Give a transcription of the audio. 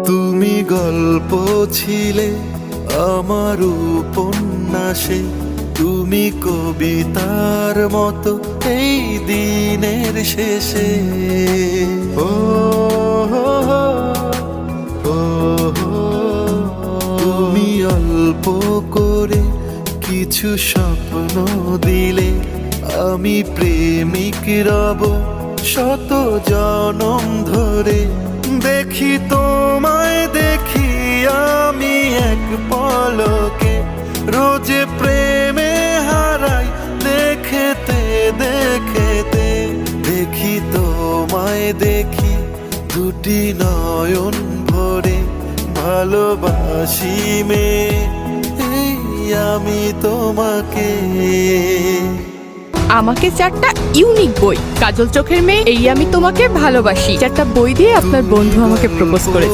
তুমি গল্প ছিলে আমার উপন্যাসে, তুমি কবিতার মতো এই দিনের শেষে। ও হো হো, ও হো, তুমি অল্প করে কিছু স্বপ্ন দিলে, আমি প্রেমিক রব শত জনম ধরে। দেখি তোমায় দেখি আমি এক পলকে, রোজে প্রেমে হারাই দেখেতে দেখেতে। দেখি তোমায় দেখি দুটি নয়ন ভরে, ভালোবাসি মেয়ে এই আমি তোমাকে। আমাকে 4টা ইউনিক বই, কাজল চোখের মেয়ে, এই আমি তোমাকে ভালোবাসি, 4টা বই দিয়ে আপনার বন্ধু আমাকে প্রপোজ করেছে।